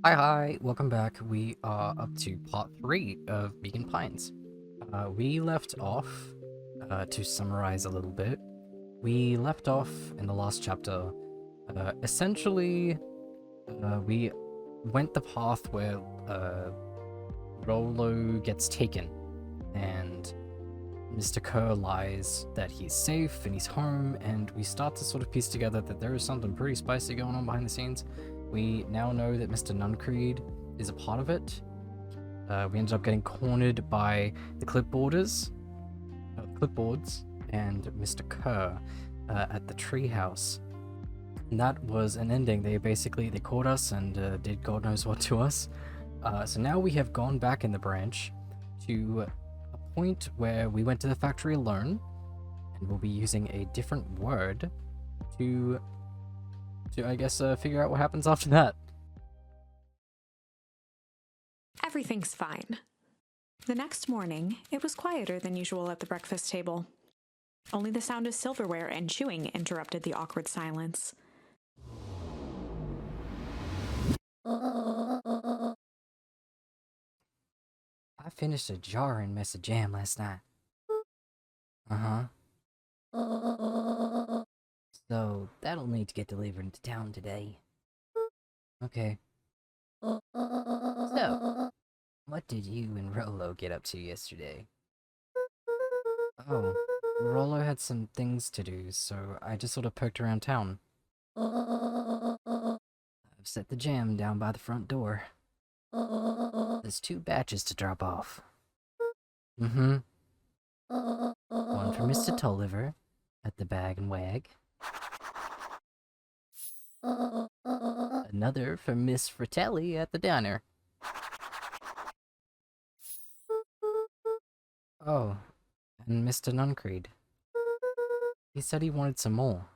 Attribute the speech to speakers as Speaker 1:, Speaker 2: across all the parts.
Speaker 1: Hi, welcome back. We are up to part 3 of 𝐵𝐵𝐵𝐵𝐵𝐵𝐵𝐵𝐵. We left off, to summarize a little bit, we left off in the last chapter, essentially, we went the path where, 𝓆𝐼 gets taken, and Mr. 𝐄 lies that he's safe and he's home, and we start to sort of piece together that there is something pretty spicy going on behind the scenes. We now know that Mr. 𝓵𝓆𝓋𝐄 is a part of it. We ended up getting cornered by the clipboards, and Mr. 𝐄 at the treehouse. And that was an ending. They caught us and did God knows what to us. So now we have gone back in the branch to a point where we went to the factory alone, and we'll be using a different word to I guess, figure out what happens after that.
Speaker 2: Everything's fine. The next morning, it was quieter than usual at the breakfast table. Only the sound of silverware and chewing interrupted the awkward silence.
Speaker 1: I finished a jarring mess of jam last night. Uh-huh. So, that'll need to get delivered into town today. Okay. So, what did you and 𝓆𝐼 get up to yesterday? Oh, 𝓆𝐼 had some things to do, so I just sort of poked around town. I've set the jam down by the front door. There's 2 batches to drop off. Mm-hmm. One for Mr. 𝓆𝐼 at the Bag and Wag. Another for Miss Fratelli at the diner. Oh, and Mr. 𝓵𝓿𝓋𝐄. He said he wanted some more.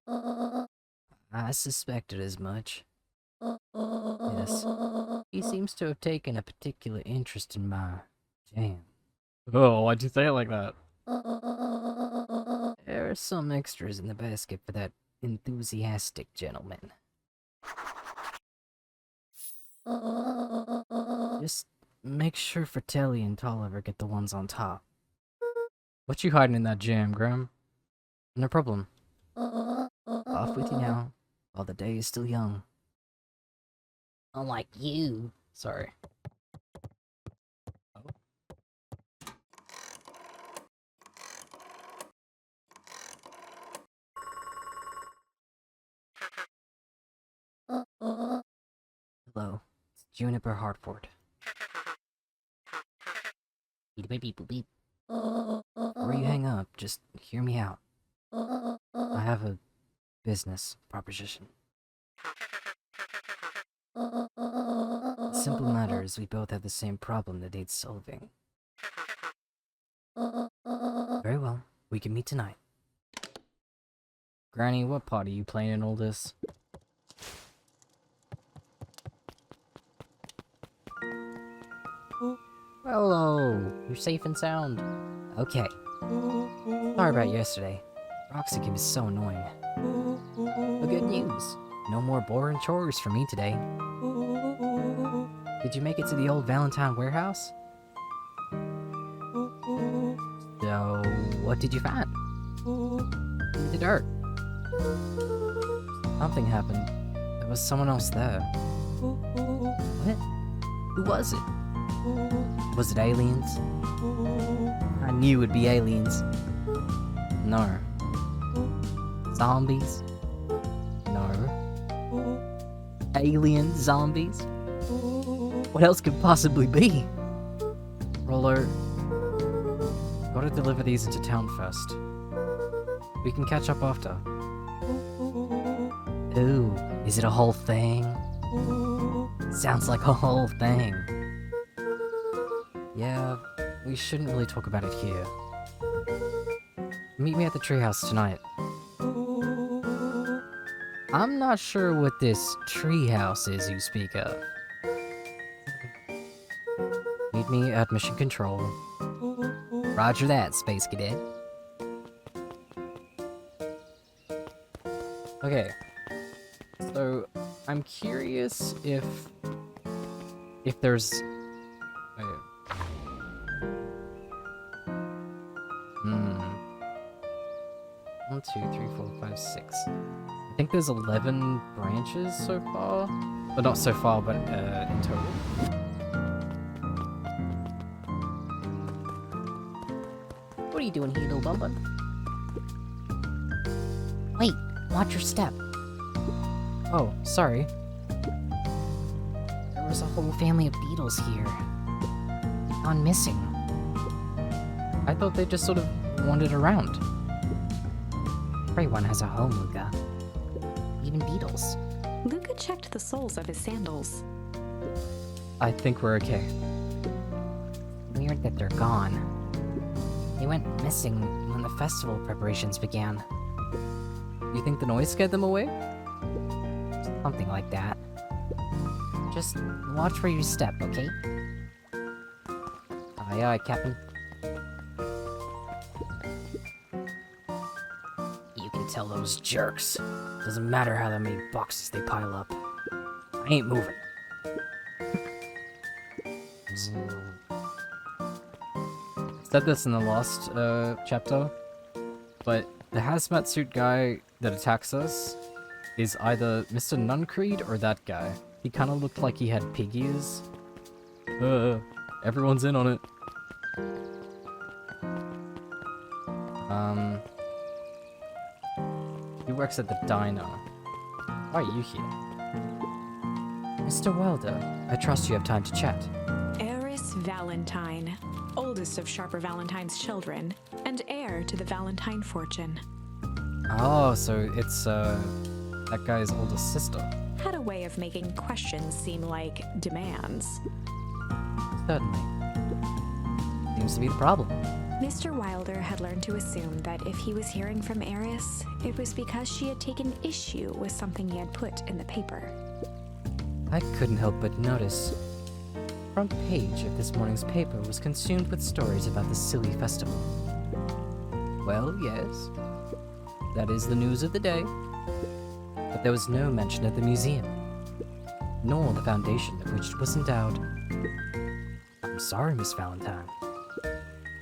Speaker 1: I suspected as much. Yes, he seems to have taken a particular interest in my jam. Oh, why'd you say it like that? There are some extras in the basket for that enthusiastic gentleman. Just make sure Fratelli and 𝓆𝐼 get the ones on top. What you hiding in that jam, Graham? No problem. Off with you now, while the day is still young. Unlike you. Sorry. Hello, it's Juniper Hartford. Beep beep beep beep. Before you hang up, just hear me out. I have a business proposition. The simple matter is we both have the same problem that needs solving. Very well, we can meet tonight. Granny, what part are you playing in all this? Hello, you're safe and sound. Okay. Sorry about yesterday. Roxy was so annoying. But good news. No more boring chores for me today. Did you make it to the old Valentine warehouse? So, what did you find? The dirt. Something happened. There was someone else there. What? Who was it? Was it aliens? I knew it'd be aliens. No. Zombies? No. Alien zombies? What else could possibly be? 𝓆𝐼, gotta deliver these into town first. We can catch up after. Ooh, is it a whole thing? Sounds like a whole thing. Yeah, we shouldn't really talk about it here. Meet me at the treehouse tonight. I'm not sure what this treehouse is you speak of. Meet me at Mission Control. Roger that, Space Cadet. Okay, so I'm curious if if there's... Wait. Hmm. 1, 2, 3, 4, 5, 6. I think there's 11 branches so far. Well, not so far, but in total.
Speaker 3: What are you doing here, little bumpin'? Wait, watch your step.
Speaker 1: Oh, sorry.
Speaker 3: There was a whole family of beetles here. Gone missing.
Speaker 1: I thought they just sort of wandered around.
Speaker 3: Everyone has a home, Luca. Even beetles.
Speaker 2: Luca checked the soles of his sandals.
Speaker 1: I think we're okay.
Speaker 3: Weird that they're gone. They went missing when the festival preparations began.
Speaker 1: You think the noise scared them away?
Speaker 3: Something like that. Just watch where you step, okay?
Speaker 1: Aye, aye, Captain.
Speaker 3: You can tell those jerks. Doesn't matter how many boxes they pile up. I ain't moving.
Speaker 1: Said this in the last chapter, but the hazmat suit guy that attacks us is either Mr. 𝓛𝕆𝓋𝐄 or that guy. He kind of looked like he had pig ears. Everyone's in on it. He works at the diner. Why are you here? Mr. Wilder, I trust you have time to chat.
Speaker 2: Eris Valentine, oldest of Sharper Valentine's children, and heir to the Valentine fortune.
Speaker 1: Oh, so it's that guy's oldest sister.
Speaker 2: Had a way of making questions seem like demands.
Speaker 1: Certainly. Seems to be the problem.
Speaker 2: Mr. Wilder had learned to assume that if he was hearing from Eris, it was because she had taken issue with something he had put in the paper.
Speaker 1: I couldn't help but notice. The front page of this morning's paper was consumed with stories about the silly festival. Well, yes. That is the news of the day. But there was no mention of the museum, nor the foundation of which it was endowed. I'm sorry, Miss Valentine.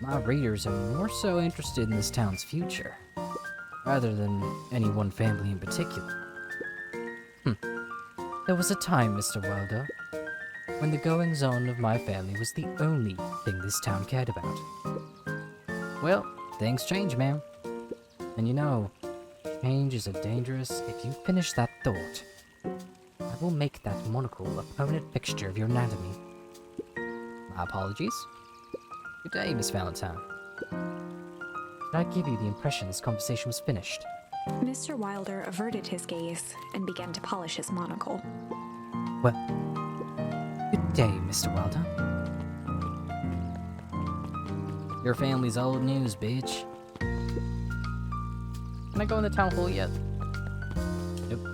Speaker 1: My readers are more so interested in this town's future, rather than any one family in particular. There was a time, Mr. Wilder, when the goings-on of my family was the only thing this town cared about. Well, things change, ma'am. And you know, change is a dangerous... If you finish that thought, I will make that monocle a permanent fixture of your anatomy. My apologies. Good day, Miss Valentine. Did I give you the impression this conversation was finished?
Speaker 2: Mr. Wilder averted his gaze and began to polish his monocle.
Speaker 1: Well, good day, Mr. Wilder. Your family's old news, bitch. Can I go in the town hall yet? Nope.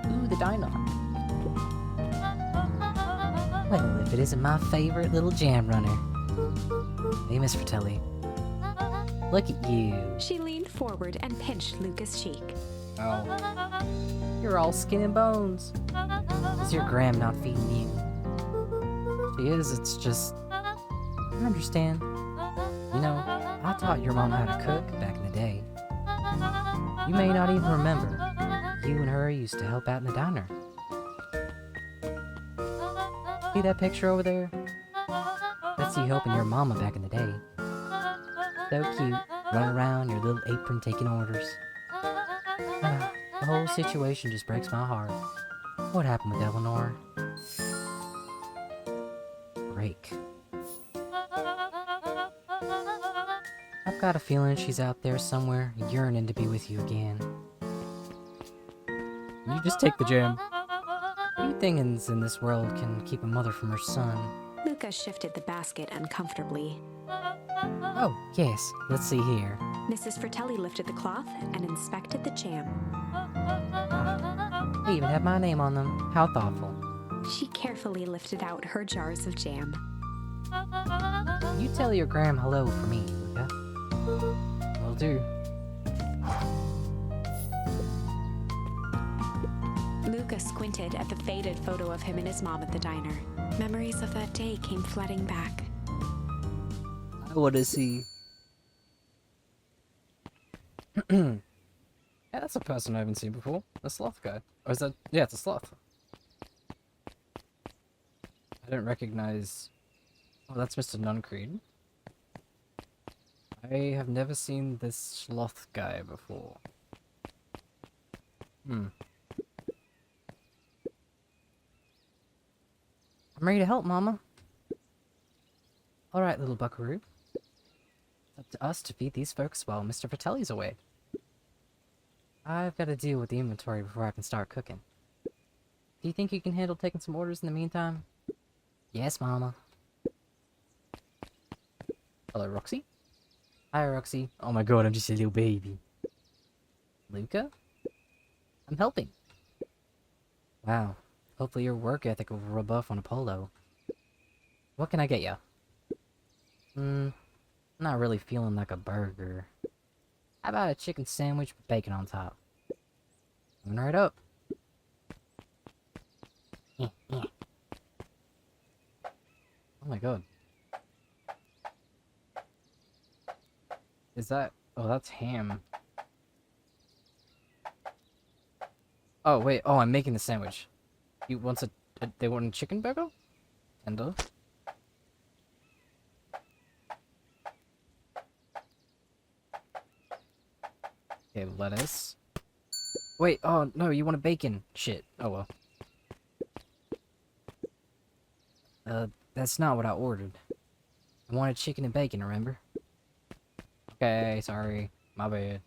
Speaker 3: Ooh, the diner. Well, if it isn't my favorite little jam runner.
Speaker 1: Hey, Miss Fratelli.
Speaker 3: Look at you.
Speaker 2: She leaned forward and pinched Luca's cheek.
Speaker 1: Oh.
Speaker 3: You're all skin and bones. Is your gram not feeding you?
Speaker 1: She is, it's just...
Speaker 3: I understand. You know, I taught your mom how to cook back in the day. You may not even remember. You and her used to help out in the diner. See that picture over there? That's you helping your mama back in the day. So cute, running around your little apron taking orders. The whole situation just breaks my heart. What happened with Eleanor? Break. I've got a feeling she's out there somewhere, yearning to be with you again.
Speaker 1: You just take the jam.
Speaker 3: Few things in this world can keep a mother from her son.
Speaker 2: Luca shifted the basket uncomfortably.
Speaker 3: Oh, yes, let's see here.
Speaker 2: Mrs. Fratelli lifted the cloth and inspected the jam.
Speaker 3: They even have my name on them. How thoughtful.
Speaker 2: She carefully lifted out her jars of jam.
Speaker 3: You tell your gram hello for me, Luca.
Speaker 1: Will do.
Speaker 2: Luca squinted at the faded photo of him and his mom at the diner. Memories of that day came flooding back.
Speaker 1: I wanna see. Yeah, that's a person I haven't seen before. A sloth guy. Or is that... Yeah, it's a sloth. I don't recognize... Oh, that's Mr. 𝓛𝕆𝓋𝐄. I have never seen this sloth guy before. I'm ready to help, Mama. Alright, little buckaroo. It's up to us to feed these folks while Mr. Fratelli's away. I've got to deal with the inventory before I can start cooking. Do you think you can handle taking some orders in the meantime? Yes, Mama. Hello, Roxy. Hi, Roxy. Oh my god, I'm just a little baby. Luca? I'm helping. Wow. Hopefully your work ethic will rub off on Apollo. What can I get ya? Not really feeling like a burger. How about a chicken sandwich with bacon on top? Coming right up. Oh my god. Is that... Oh, that's ham. Oh, wait. Oh, I'm making the sandwich. You want they want a chicken burger? Tender. Okay, lettuce. Wait, oh, no, you want a bacon. Shit. Oh, well. That's not what I ordered. I wanted chicken and bacon, remember? Okay, sorry. My bad.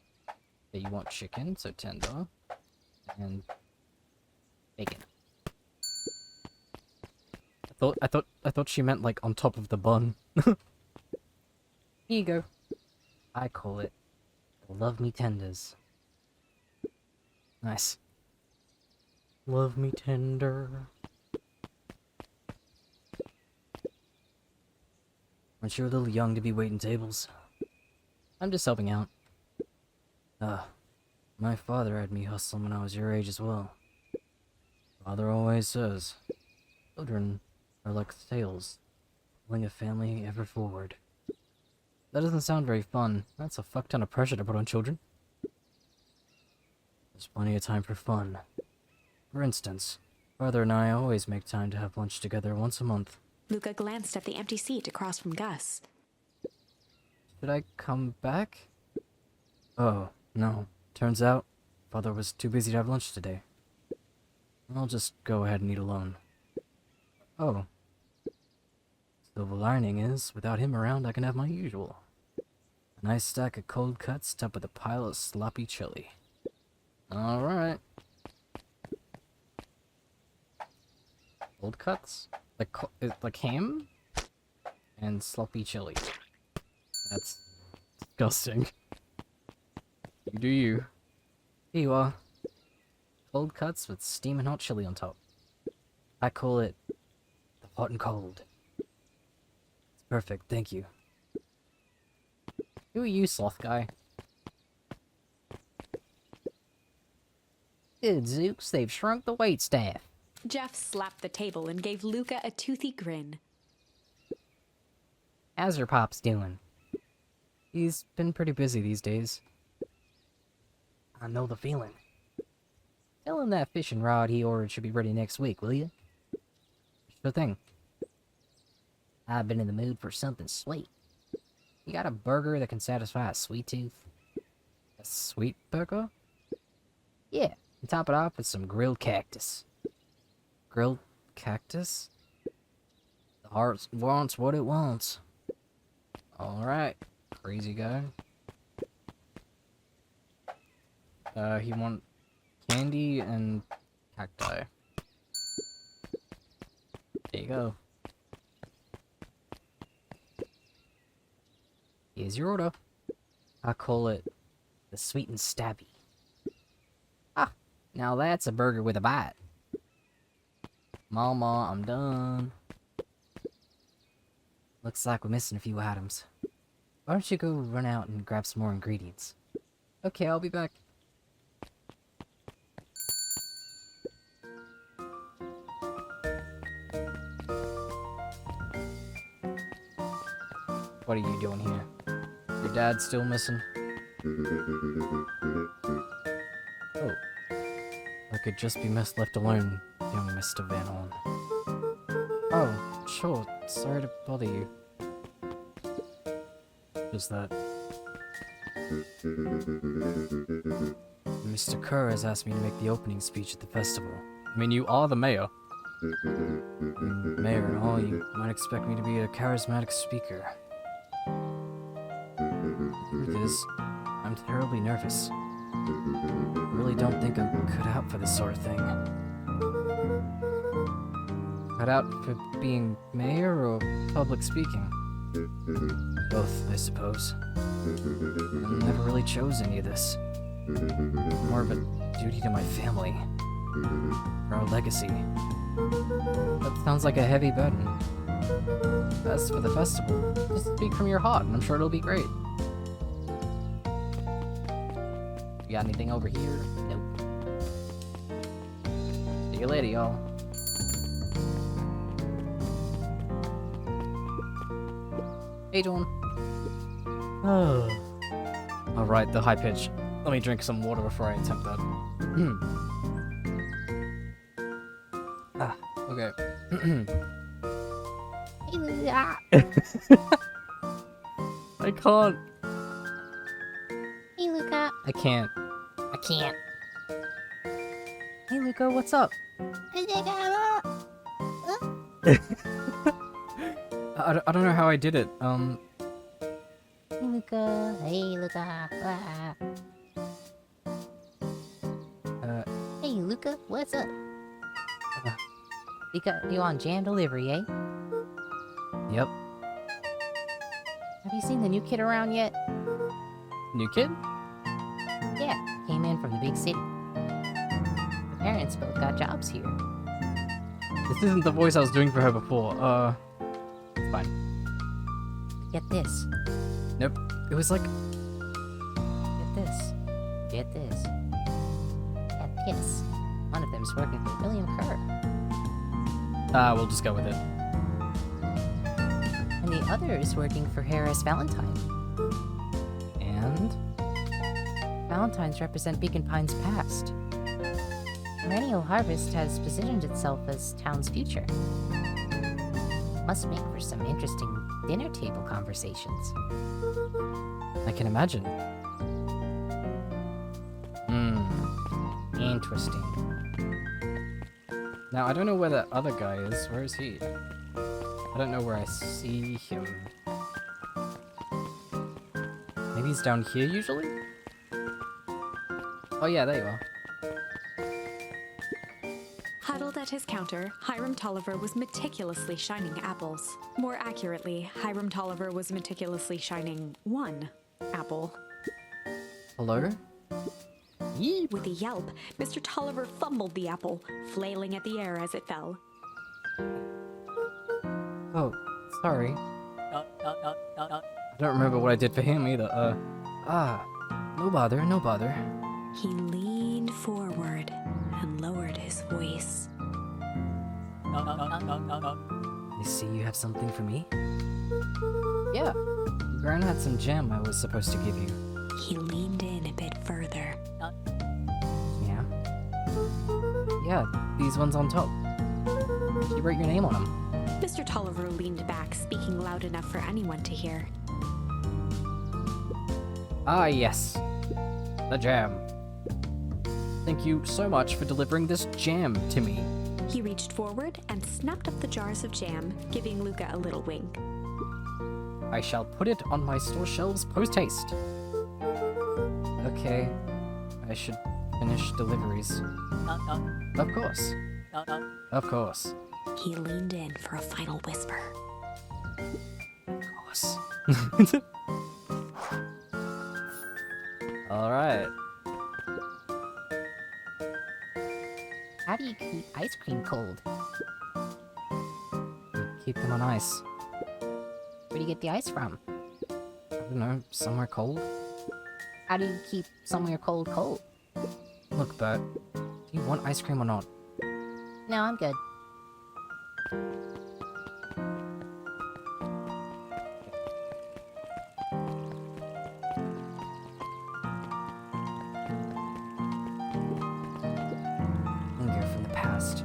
Speaker 1: Yeah, you want chicken, so tender. And... bacon. I thought she meant, like, on top of the bun. Here you go. I call it the Love Me Tenders. Nice. Love me tender. Aren't you a little young to be waiting tables? I'm just helping out. My father had me hustling when I was your age as well. Father always says, children are like sails, pulling a family ever forward. That doesn't sound very fun. That's a fuck ton of pressure to put on children. There's plenty of time for fun. For instance, Father and I always make time to have lunch together once a month.
Speaker 2: Luca glanced at the empty seat across from Gus.
Speaker 1: Should I come back? Oh, no. Turns out, Father was too busy to have lunch today. I'll just go ahead and eat alone. Oh. Silver lining is, without him around, I can have my usual. A nice stack of cold cuts topped with a pile of sloppy chili. Alright. Cold cuts? Like ham? And sloppy chili. That's disgusting. You do you. Here you are. Cold cuts with steaming hot chili on top. I call it the hot and cold. It's perfect, thank you. Who are you, sloth guy? Good Zooks, they've shrunk the waitstaff.
Speaker 2: Jeff slapped the table and gave Luca a toothy grin.
Speaker 1: How's your pops doing? He's been pretty busy these days. I know the feeling. Tell him that fishing rod he ordered should be ready next week, will you? Sure thing. I've been in the mood for something sweet. You got a burger that can satisfy a sweet tooth? A sweet burger? Yeah, and top it off with some grilled cactus. Grilled cactus? The heart wants what it wants. Alright, crazy guy. He want candy and cacti. There you go. Here's your order. I call it the sweet and stabby. Ah, now that's a burger with a bite. Mama, I'm done. Looks like we're missing a few items. Why don't you go run out and grab some more ingredients? Okay, I'll be back. What are you doing here? Your dad's still missing? Oh. I could just be left alone, young Mr. Van Horn. Oh, sure. Sorry to bother you. Is that... Mr. Kerr has asked me to make the opening speech at the festival. I mean, you are the mayor. Mayor and all, you might expect me to be a charismatic speaker. The truth is, I'm terribly nervous. I really don't think I'm cut out for this sort of thing. Cut out for being mayor or public speaking? Both, I suppose. I never really chose any of this. More of a duty to my family. Our legacy. That sounds like a heavy burden. As for the festival, just speak from your heart, and I'm sure it'll be great. You got anything over here? Nope. See you later, y'all. Hey, Dawn. Oh. Alright, the high pitch. Let me drink some water before I attempt that. Ah, okay. I can't.
Speaker 3: Hey, Luca.
Speaker 1: I can't.
Speaker 3: I can't. Hey, Luca, what's up?
Speaker 1: I don't know how I did it.
Speaker 3: Hey, Luca. Hey, Luca. Hey, Luca, what's up? You on jam delivery, eh?
Speaker 1: Yep.
Speaker 3: Have you seen the new kid around yet?
Speaker 1: New kid?
Speaker 3: Yeah, came in from the big city. The parents both got jobs here.
Speaker 1: This isn't the voice I was doing for her before. It's fine.
Speaker 3: Get this.
Speaker 1: Nope. It was like...
Speaker 3: Get this. Get this. Get this. One of them's working for William Kerr.
Speaker 1: We'll just go with it.
Speaker 3: And the other is working for Harris Valentine.
Speaker 1: And?
Speaker 3: Valentines represent Beacon Pine's past. Perennial Harvest has positioned itself as town's future. Must make for some interesting dinner table conversations.
Speaker 1: I can imagine. Interesting. Now, I don't know where that other guy is. Where is he? I don't know where I see him. Maybe he's down here usually? Oh yeah, there you are.
Speaker 2: Huddled at his counter, Hiram Tolliver was meticulously shining apples. More accurately, Hiram Tolliver was meticulously shining one apple.
Speaker 1: Hello? Yeep.
Speaker 2: With a yelp, Mr. Tolliver fumbled the apple, flailing at the air as it fell.
Speaker 1: Oh, sorry. I don't remember what I did for him either. No bother, no bother.
Speaker 2: He leaned forward and lowered his voice.
Speaker 1: I see you have something for me? Yeah. Gran had some jam I was supposed to give you.
Speaker 2: He leaned in a bit further.
Speaker 1: Yeah? Yeah, these ones on top. You wrote your name on them.
Speaker 2: Mr. Tolliver leaned back, speaking loud enough for anyone to hear.
Speaker 1: Ah, yes. The jam. Thank you so much for delivering this jam to me.
Speaker 2: He reached forward and snapped up the jars of jam, giving Luca a little wink.
Speaker 1: I shall put it on my store shelves post-haste. Okay. I should finish deliveries. Of course. Of course.
Speaker 2: He leaned in for a final whisper.
Speaker 1: Of course. Alright.
Speaker 3: How do you keep ice cream cold?
Speaker 1: Keep them on ice.
Speaker 3: Where do you get the ice from?
Speaker 1: I don't know, somewhere cold?
Speaker 3: How do you keep somewhere cold?
Speaker 1: Look, Bert. Do you want ice cream or not?
Speaker 3: No, I'm good.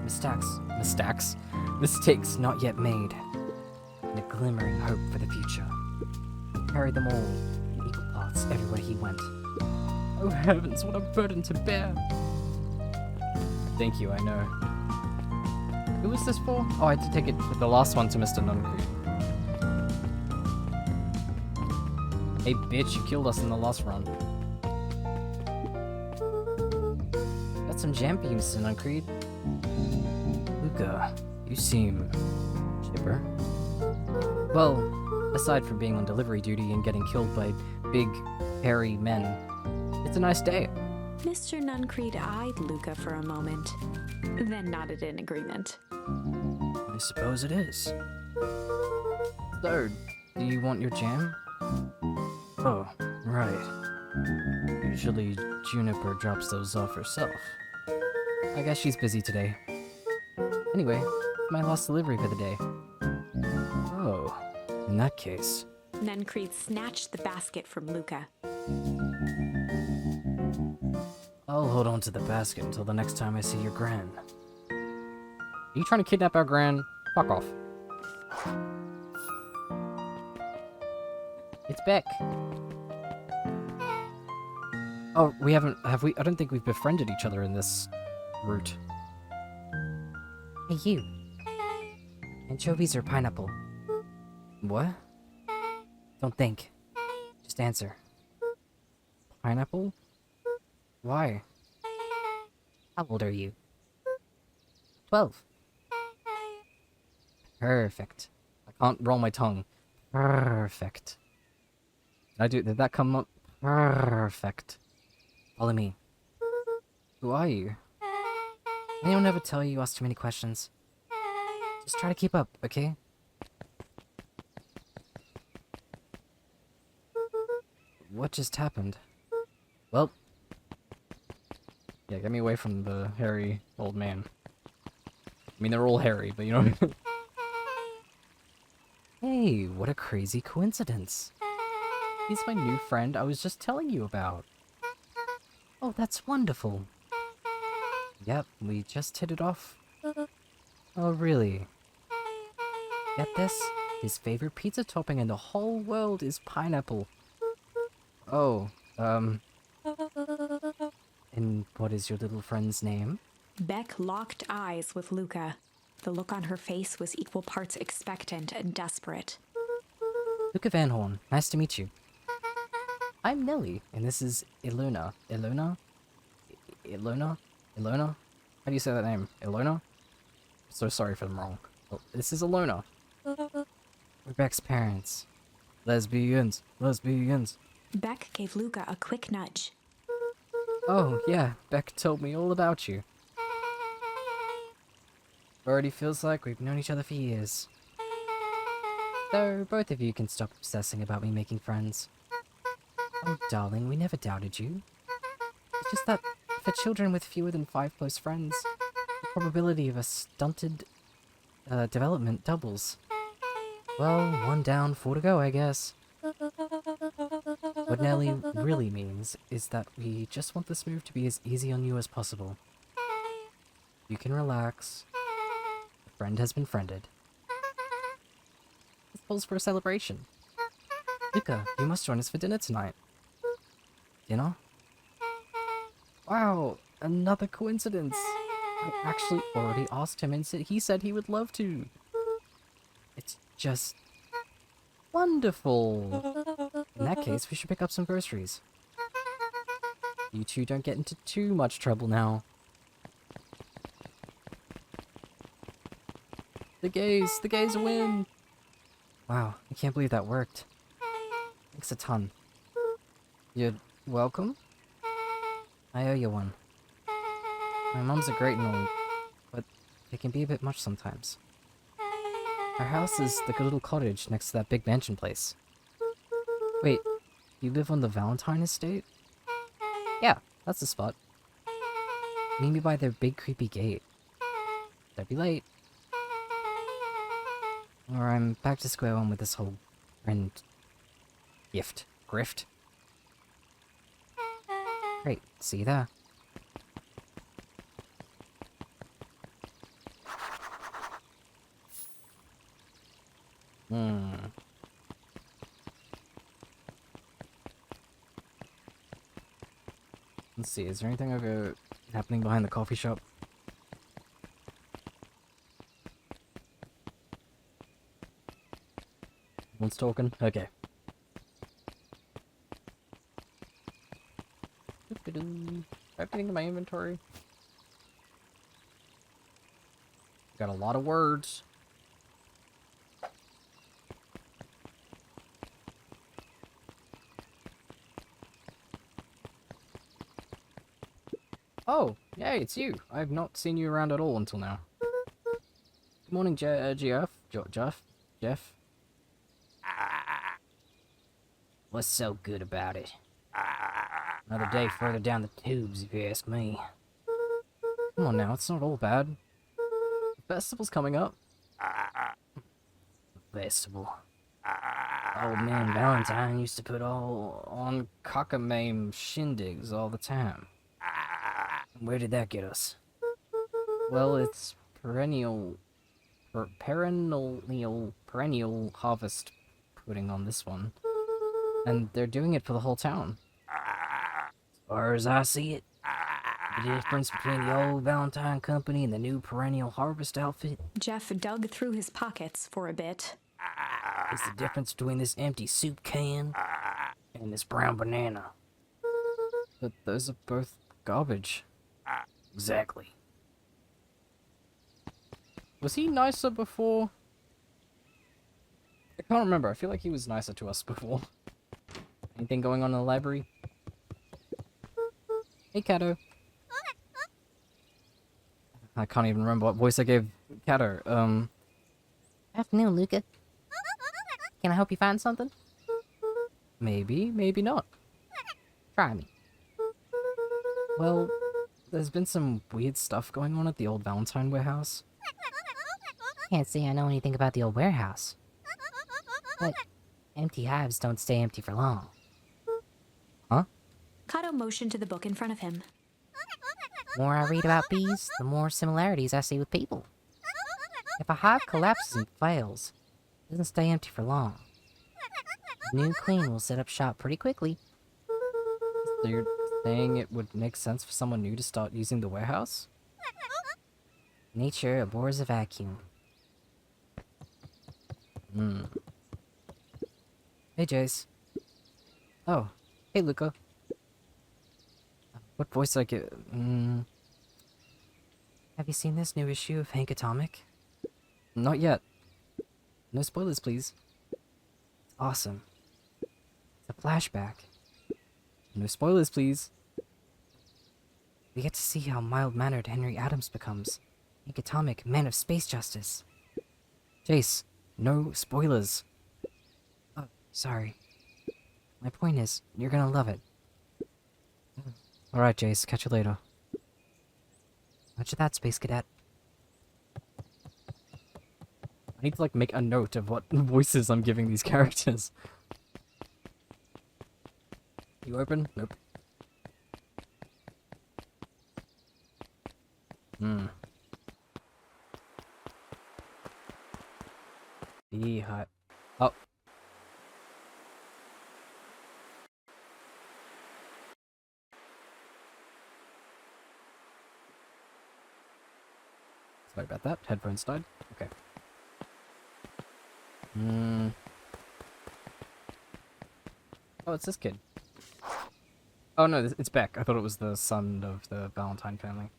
Speaker 1: Mistakes not yet made, and a glimmering hope for the future. Carry them all in equal parts everywhere he went. Oh heavens, what a burden to bear! Thank you, I know. Who was this for? Oh, I had to take it the last one to Mr. 𝓛𝕆𝓋𝐄. Hey bitch, you killed us in the last run. Got some jam for you, Mr. 𝓛𝕆𝓋𝐄. Luca, you seem chipper. Well, aside from being on delivery duty and getting killed by big, hairy men, it's a nice day.
Speaker 2: Mr. 𝓛𝕆𝓋𝐄 eyed Luca for a moment, then nodded in agreement.
Speaker 1: I suppose it is. So, do you want your jam? Oh, right. Usually Juniper drops those off herself. I guess she's busy today. Anyway, my last delivery for the day. Oh, in that case.
Speaker 2: 𝓛𝕆𝓋𝐄 snatched the basket from Luca.
Speaker 1: I'll hold on to the basket until the next time I see your gran. Are you trying to kidnap our gran? Fuck off. It's Beck. Oh, we haven't, have we? I don't think we've befriended each other in this route.
Speaker 3: Hey, you. Anchovies or pineapple?
Speaker 1: What?
Speaker 3: Don't think. Just answer.
Speaker 1: Pineapple? Why?
Speaker 3: How old are you? 12.
Speaker 1: Perfect. I can't roll my tongue. Perfect. Did that come up? Perfect.
Speaker 3: Follow me.
Speaker 1: Who are you?
Speaker 3: Anyone ever tell you ask too many questions? Just try to keep up, okay?
Speaker 1: What just happened? Well. Yeah, get me away from the hairy old man. I mean, they're all hairy, but you know what I mean? Hey, what a crazy coincidence. He's my new friend I was just telling you about.
Speaker 3: Oh, that's wonderful.
Speaker 1: Yep, we just hit it off. Oh, really?
Speaker 3: Get this? His favorite pizza topping in the whole world is pineapple.
Speaker 1: Oh,
Speaker 3: And what is your little friend's name?
Speaker 2: Beck locked eyes with Luca. The look on her face was equal parts expectant and desperate.
Speaker 3: Luca Van Horn. Nice to meet you. I'm Nelly, and this is Ilona. Ilona? Ilona? Ilona?
Speaker 1: how do you say that name? Ilona? So sorry if I'm wrong. Oh, this is Ilona.
Speaker 3: We're Beck's parents.
Speaker 1: Lesbians. Lesbians.
Speaker 2: Beck gave Luca a quick nudge.
Speaker 1: Oh, yeah, Beck told me all about you. Already feels like we've known each other for years.
Speaker 3: So, both of you can stop obsessing about me making friends. Oh, darling, we never doubted you. It's just that, for children with fewer than 5 close friends, the probability of a stunted development doubles. Well, 1 down, 4 to go, I guess. What Nelly really means is that we just want this move to be as easy on you as possible. You can relax. A friend has been friended. This calls for a celebration. Luca, you must join us for dinner tonight. Dinner? Wow, another coincidence. I actually already asked him and he said he would love to. It's just wonderful. In that case, we should pick up some groceries. You two don't get into too much trouble now. The gays win! Wow, I can't believe that worked. Thanks a ton. You're welcome? I owe you one. My moms are great and all, but they can be a bit much sometimes. Our house is the little cottage next to that big mansion place. Wait, you live on the Valentine estate? Yeah, that's the spot. Meet me by their big creepy gate. Don't be late. Or I'm back to square one with this whole friend grift. Great, see you there.
Speaker 1: Hmm. Let's see, is there anything over happening behind the coffee shop? One's talking? Okay. Everything in my inventory. Got a lot of words. Oh, yay, it's you. I've not seen you around at all until now. Good morning, Jeff. Jeff. What's so good about it? Another day further down the tubes, if you ask me. Come on now, it's not all bad. The festival's coming up. Festival. Old man Valentine used to put all on cockamame shindigs all the time. Where did that get us? Well, it's perennial harvest putting on this one. And they're doing it for the whole town. As far as I see it, the difference between the old Valentine company and the new perennial harvest outfit
Speaker 2: Jeff dug through his pockets for a bit.
Speaker 1: is the difference between this empty soup can and this brown banana. But those are both garbage. Exactly. Was he nicer before? I can't remember. I feel like he was nicer to us before. Anything going on in the library? Hey, Kato. I can't even remember what voice I gave Kato.
Speaker 3: Afternoon, Luca. Can I help you find something?
Speaker 1: Maybe, maybe not.
Speaker 3: Try me.
Speaker 1: Well, there's been some weird stuff going on at the old Valentine warehouse.
Speaker 3: Can't say I know anything about the old warehouse. But empty hives don't stay empty for long.
Speaker 1: Huh?
Speaker 2: Kato motioned to the book in front of him.
Speaker 3: The more I read about bees, the more similarities I see with people. If a hive collapses and fails, it doesn't stay empty for long. The new queen will set up shop pretty quickly.
Speaker 1: So you're saying it would make sense for someone new to start using the warehouse?
Speaker 3: Nature abhors a vacuum.
Speaker 1: Hey, Jace. Oh, hey, Luca. What voice did I get?
Speaker 3: Have you seen this new issue of 𝐻𝐿?
Speaker 1: Not yet. No spoilers, please.
Speaker 3: It's awesome.
Speaker 1: It's a flashback. No spoilers, please.
Speaker 3: We get to see how mild-mannered Henry Adams becomes. 𝐻𝐿, man of space justice.
Speaker 1: Jace, no spoilers.
Speaker 3: Oh, sorry. My point is, you're gonna love it.
Speaker 1: Alright, Jace, catch you later.
Speaker 3: Much of that, Space Cadet.
Speaker 1: I need to, like, make a note of what voices I'm giving these characters. You open? Nope. Beehive. Oh. Sorry about that. Headphones died. Okay. Oh, it's this kid. Oh no, it's Beck. I thought it was the son of the Valentine family.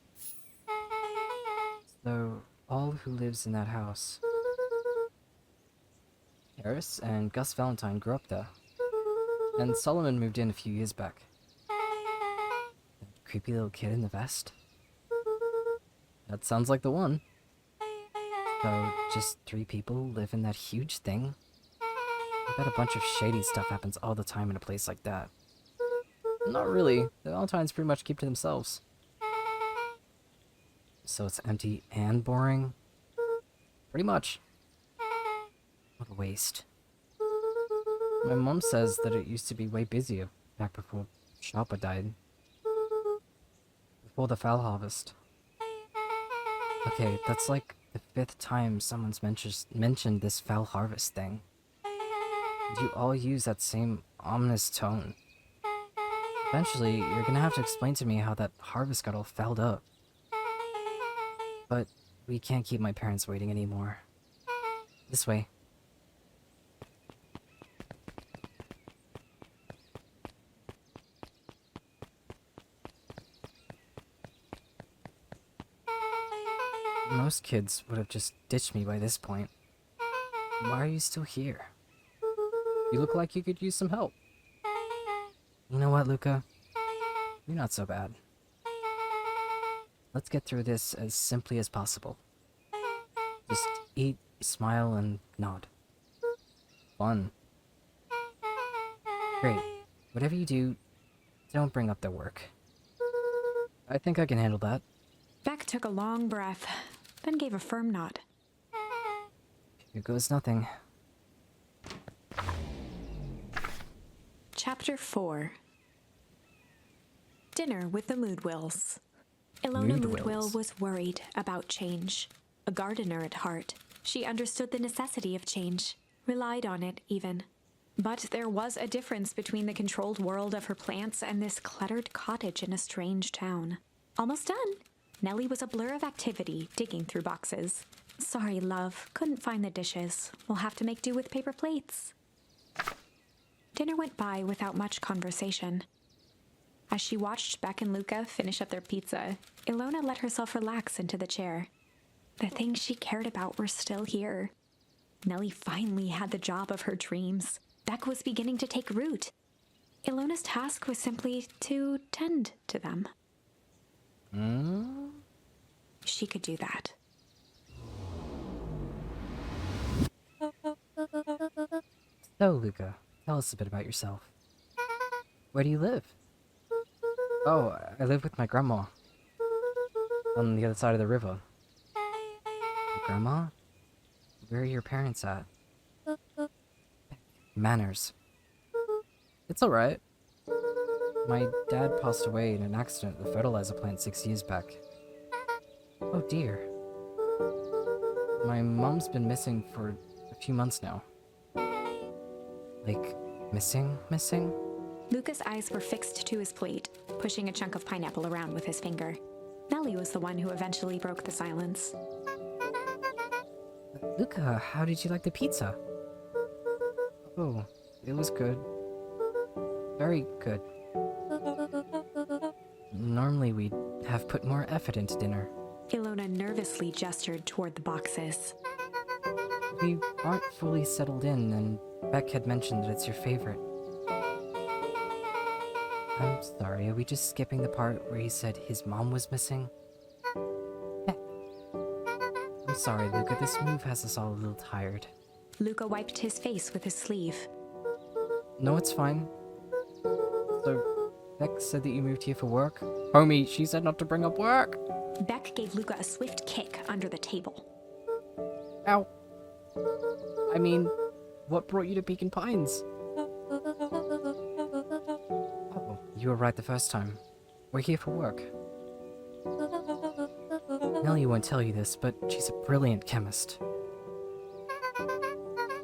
Speaker 1: So, all who lives in that house. Harris and Gus Valentine grew up there. And Solomon moved in a few years back. That creepy little kid in the vest? That sounds like the one. So, just 3 people live in that huge thing? I bet a bunch of shady stuff happens all the time in a place like that. Not really. The Valentines pretty much keep to themselves. So it's empty and boring? Pretty much. What a waste. My mom says that it used to be way busier back before Sharpa died. Before the fowl harvest. Okay, that's like the 5th time someone's mentioned this foul harvest thing. And you all use that same ominous tone. Eventually, you're gonna have to explain to me how that harvest got all fouled up. But we can't keep my parents waiting anymore. This way. Most kids would have just ditched me by this point. Why are you still here? You look like you could use some help. You know what, Luca? You're not so bad. Let's get through this as simply as possible. Just eat, smile, and nod. Fun. Great. Whatever you do, don't bring up their work. I think I can handle that.
Speaker 2: Beck took a long breath, then gave a firm nod.
Speaker 1: Here goes nothing.
Speaker 2: Chapter 4. Dinner with the Moodwills. Ilona Moodwill was worried about change. A gardener at heart, she understood the necessity of change, relied on it even. But there was a difference between the controlled world of her plants and this cluttered cottage in a strange town. Almost done. Nellie was a blur of activity, digging through boxes. Sorry, love, couldn't find the dishes. We'll have to make do with paper plates. Dinner went by without much conversation. As she watched Beck and Luca finish up their pizza, Ilona let herself relax into the chair. The things she cared about were still here. Nellie finally had the job of her dreams. Beck was beginning to take root. Ilona's task was simply to tend to them. She could do that.
Speaker 1: So, Luca, tell us a bit about yourself. Where do you live? Oh, I live with my grandma. On the other side of the river. Grandma? Where are your parents at? Manners. It's alright. My dad passed away in an accident at the fertilizer plant 6 years back. Oh dear. My mom's been missing for a few months now. Like, missing?
Speaker 2: Luca's eyes were fixed to his plate, pushing a chunk of pineapple around with his finger. Nellie was the one who eventually broke the silence.
Speaker 1: Luca, how did you like the pizza? Oh, it was good. Very good. Normally we'd have put more effort into dinner.
Speaker 2: Ilona nervously gestured toward the boxes.
Speaker 1: We aren't fully settled in, and Beck had mentioned that it's your favorite. I'm sorry, are we just skipping the part where he said his mom was missing? Beck. I'm sorry, Luca, this move has us all a little tired.
Speaker 2: Luca wiped his face with his sleeve.
Speaker 1: No, it's fine. So, Beck said that you moved here for work? Homie, she said not to bring up work!
Speaker 2: Beck gave Luca a swift kick under the table.
Speaker 1: Ow. I mean, what brought you to Beacon Pines? Oh, you were right the first time. We're here for work. Nellie won't tell you this, but she's a brilliant chemist.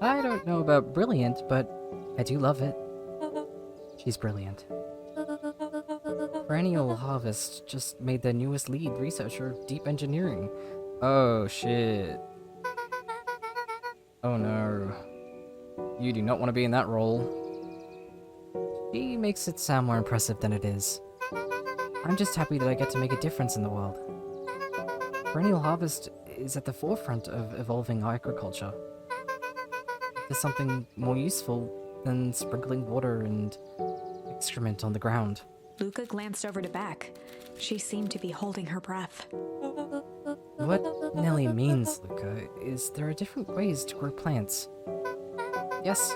Speaker 1: I don't know about brilliant, but I do love it. She's brilliant. Perennial Harvest just made their newest lead researcher of deep engineering. Oh shit. Oh no. You do not want to be in that role. She makes it sound more impressive than it is. I'm just happy that I get to make a difference in the world. Perennial Harvest is at the forefront of evolving agriculture. There's something more useful than sprinkling water and excrement on the ground.
Speaker 2: Luca glanced over to Beck. She seemed to be holding her breath.
Speaker 1: What Nellie means, Luca, is there are different ways to grow plants. Yes,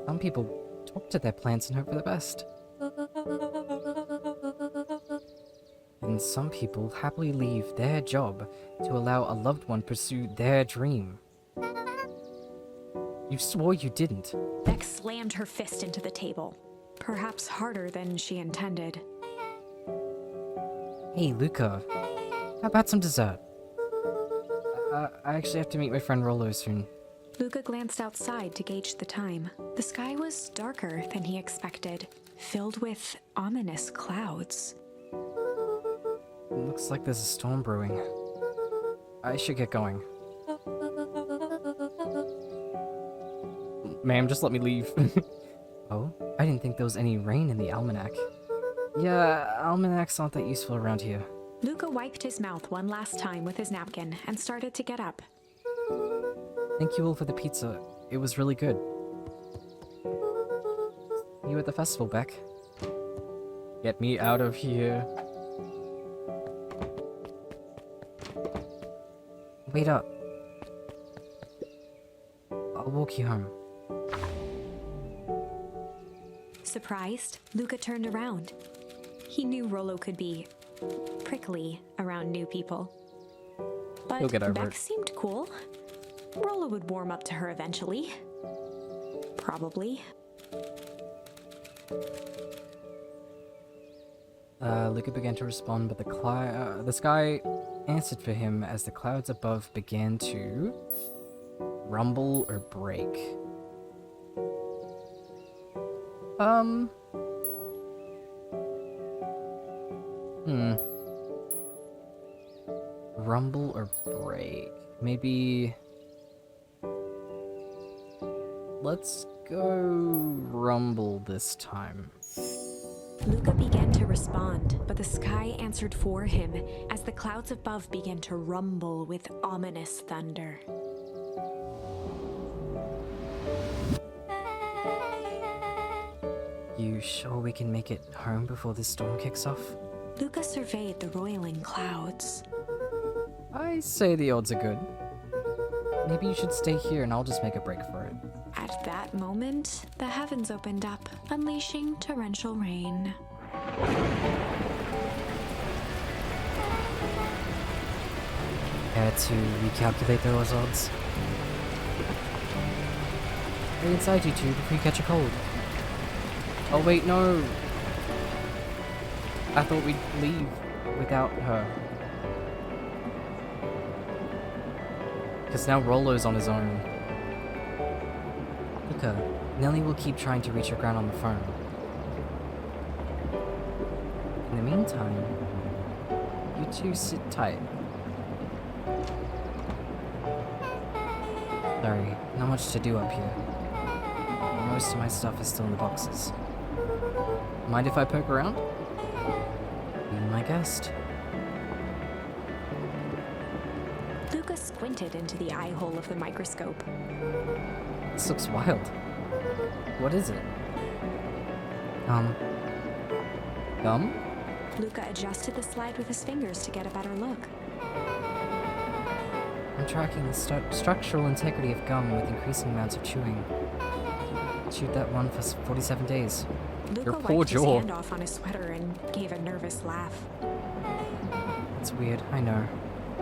Speaker 1: some people talk to their plants and hope for the best. And some people happily leave their job to allow a loved one pursue their dream. You swore you didn't.
Speaker 2: Beck slammed her fist into the table, perhaps harder than she intended.
Speaker 1: Hey, Luca, how about some dessert? I actually have to meet my friend Rollo soon.
Speaker 2: Luca glanced outside to gauge the time. The sky was darker than he expected, filled with ominous clouds.
Speaker 1: Looks like there's a storm brewing. I should get going. Ma'am, just let me leave. Oh? I didn't think there was any rain in the almanac. Yeah, almanacs aren't that useful around here.
Speaker 2: Luca wiped his mouth one last time with his napkin and started to get up.
Speaker 1: Thank you all for the pizza. It was really good. You at the festival, Beck. Get me out of here. Wait up. I'll walk you home.
Speaker 2: Surprised, Luca turned around. He knew Rollo could be prickly around new people. But
Speaker 1: He'll get over
Speaker 2: Beck
Speaker 1: it.
Speaker 2: seemed cool. Rollo would warm up to her eventually. Probably.
Speaker 1: Luca began to respond, but the sky answered for him as the clouds above began to rumble or break. Rumble or break? Maybe... Let's go rumble this time.
Speaker 2: Luca began to respond, but the sky answered for him as the clouds above began to rumble with ominous thunder.
Speaker 1: You sure we can make it home before this storm kicks off?
Speaker 2: Luca surveyed the roiling clouds.
Speaker 1: I say the odds are good. Maybe you should stay here and I'll just make a break for it.
Speaker 2: At that moment, the heavens opened up, unleashing torrential rain.
Speaker 1: Care to recalculate those odds? Stay inside, you two, before you catch a cold. Oh wait, no! I thought we'd leave without her. Because now Rollo's on his own. Luca, Nelly will keep trying to reach her ground on the phone. In the meantime, you two sit tight. Sorry, not much to do up here. Most of my stuff is still in the boxes. Mind if I poke around? Be my guest.
Speaker 2: Luca squinted into the eye hole of the microscope.
Speaker 1: This looks wild. What is it? Gum?
Speaker 2: Luca adjusted the slide with his fingers to get a better look.
Speaker 1: I'm tracking the structural integrity of gum with increasing amounts of chewing. Chewed that one for 47 days.
Speaker 2: Luca
Speaker 1: Your poor
Speaker 2: wiped his
Speaker 1: jaw.
Speaker 2: hand off on his sweater and gave a nervous laugh.
Speaker 1: It's weird, I know.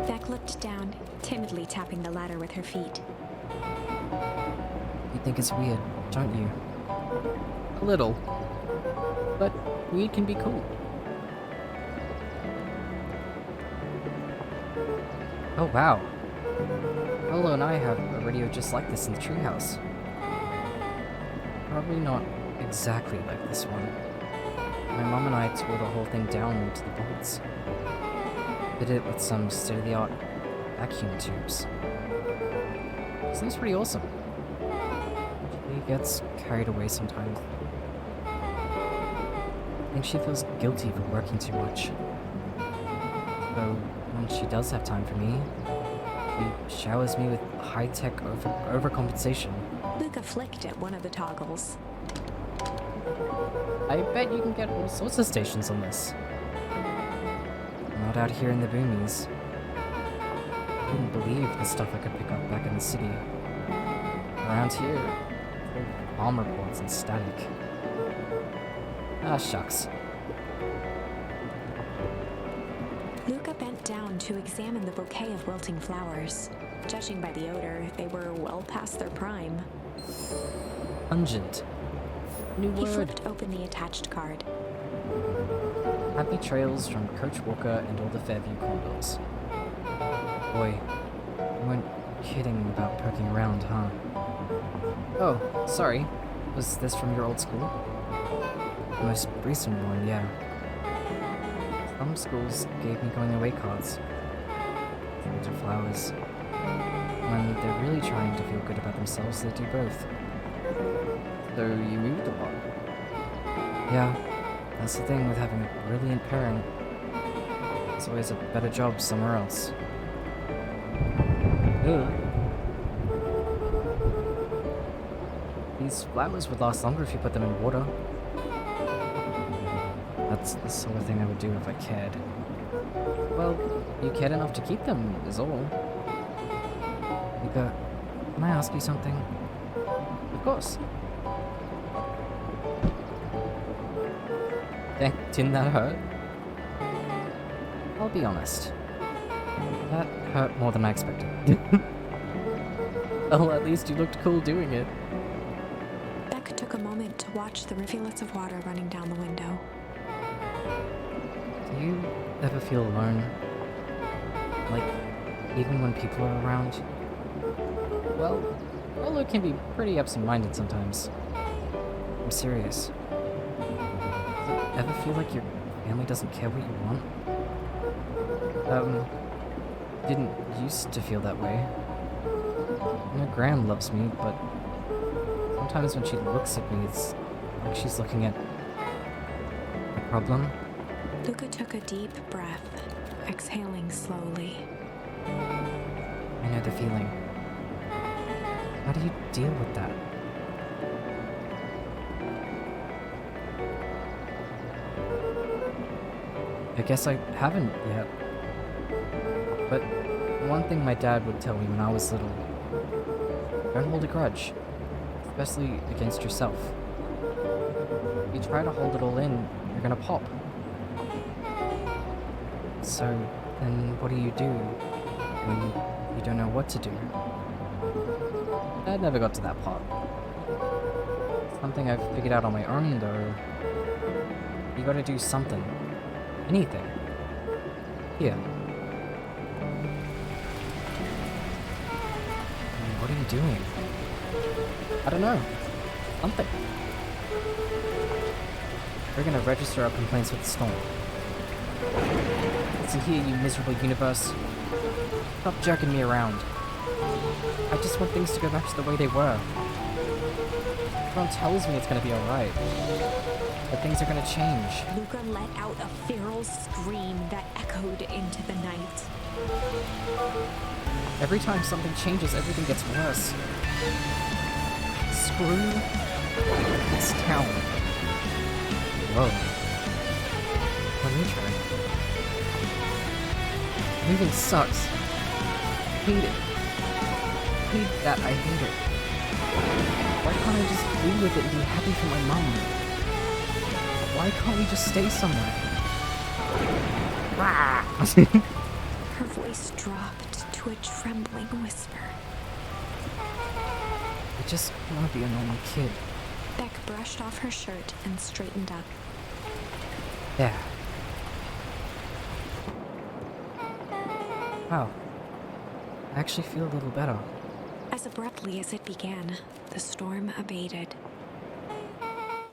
Speaker 2: Beck looked down, timidly tapping the ladder with her feet.
Speaker 1: You think it's weird, don't you? A little. But weird can be cool. Oh wow. Rollo and I have a radio just like this in the treehouse. Probably not exactly like this one. My mom and I tore the whole thing down to the bolts. Did it with some state-of-the-art vacuum tubes. Seems pretty awesome. She gets carried away sometimes. I think she feels guilty for working too much. Though when she does have time for me, she showers me with high-tech overcompensation.
Speaker 2: Luca flicked at one of the toggles.
Speaker 1: I bet you can get all sorts of stations on this. Not out here in the boomies. I couldn't believe the stuff I could pick up back in the city. Around here, bomb reports and static. Ah, shucks.
Speaker 2: Luca bent down to examine the bouquet of wilting flowers. Judging by the odor, they were well past their prime.
Speaker 1: Pungent. New
Speaker 2: He
Speaker 1: word.
Speaker 2: flipped open the attached card.
Speaker 1: Happy trails from Coach Walker and all the Fairview cornbills. Boy, You weren't kidding about poking around, huh? Oh, sorry. Was this from your old school? The most recent one, yeah. Some schools gave me going away cards. Fruits or flowers. When they're really trying to feel good about themselves, they do both. So you moved a lot? Yeah, that's the thing with having a brilliant parent. There's always a better job somewhere else. Ugh. These flowers would last longer if you put them in water. That's the sort of thing I would do if I cared. Well, you cared enough to keep them, is all. Nika, can I ask you something? Of course. Didn't that hurt? I'll be honest. That hurt more than I expected. Well, at least you looked cool doing it.
Speaker 2: Beck took a moment to watch the rivulets of water running down the window.
Speaker 1: Do you ever feel alone? Like, even when people are around? Well, Rolo can be pretty absent-minded sometimes. I'm serious. Does it ever feel like your family doesn't care what you want? Didn't used to feel that way. I know Graham loves me, but sometimes when she looks at me, it's like she's looking at a problem.
Speaker 2: Luca took a deep breath, exhaling slowly.
Speaker 1: I know the feeling. How do you deal with that? I guess I haven't yet. But one thing my dad would tell me when I was little: don't hold a grudge, especially against yourself. If you try to hold it all in, you're gonna pop. So, then what do you do when you don't know what to do? Dad never got to that part. Something I've figured out on my own, though. You gotta do something. Anything. Here. What are you doing? I don't know. Something. We're gonna register our complaints with the storm. Listen here, you miserable universe. Stop jerking me around. I just want things to go back to the way they were. Everyone tells me it's gonna be alright. But things are gonna change.
Speaker 2: Luca let out a feral scream that echoed into the night.
Speaker 1: Every time something changes, everything gets worse. Screw this town. Whoa. Let me try. Moving sucks. Hate it. Hate that I hate it. Why can't I just be with it and be happy for my mom? Why can't we just stay somewhere?
Speaker 2: Her voice dropped to a trembling whisper.
Speaker 1: I just want to be a normal kid.
Speaker 2: Beck brushed off her shirt and straightened up.
Speaker 1: Yeah. Wow. I actually feel a little better.
Speaker 2: As abruptly as it began, the storm abated.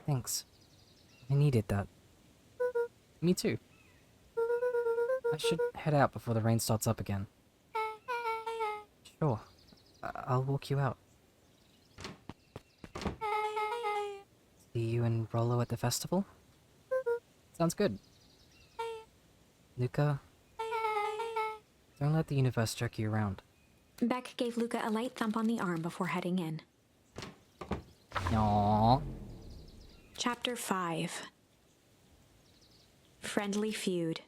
Speaker 1: Thanks. I needed that. Me too. I should head out before the rain starts up again. Sure. I'll walk you out. See you and Rolo at the festival? Sounds good. Luca, don't let the universe jerk you around.
Speaker 2: Beck gave Luca a light thump on the arm before heading in.
Speaker 1: Aww.
Speaker 2: Chapter 5. Friendly Feud.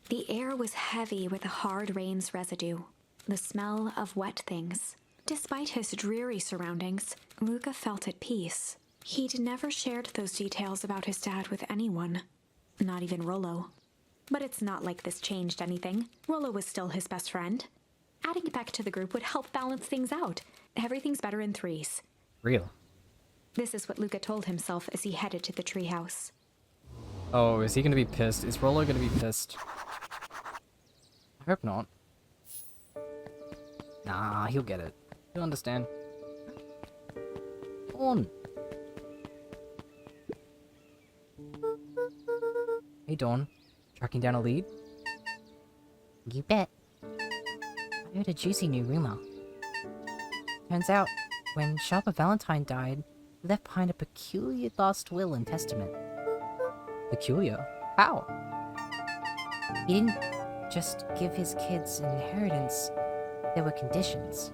Speaker 2: The air was heavy with a hard rain's residue, the smell of wet things. Despite his dreary surroundings, Luca felt at peace. He'd never shared those details about his dad with anyone, not even Rolo. But it's not like this changed anything. Rolo was still his best friend. Adding Beck to the group would help balance things out. Everything's better in threes.
Speaker 1: Real.
Speaker 2: This is what Luca told himself as he headed to the treehouse.
Speaker 1: Oh, is he gonna be pissed? Is Rolo gonna be pissed? I hope not. Nah, he'll get it. He'll understand. Come on. Hey, Dawn. Tracking down a lead?
Speaker 3: You bet. I heard a juicy new rumor. Turns out, when Sharper Valentine died, he left behind a peculiar last will and testament.
Speaker 1: Peculiar? How?
Speaker 3: He didn't just give his kids an inheritance, there were conditions.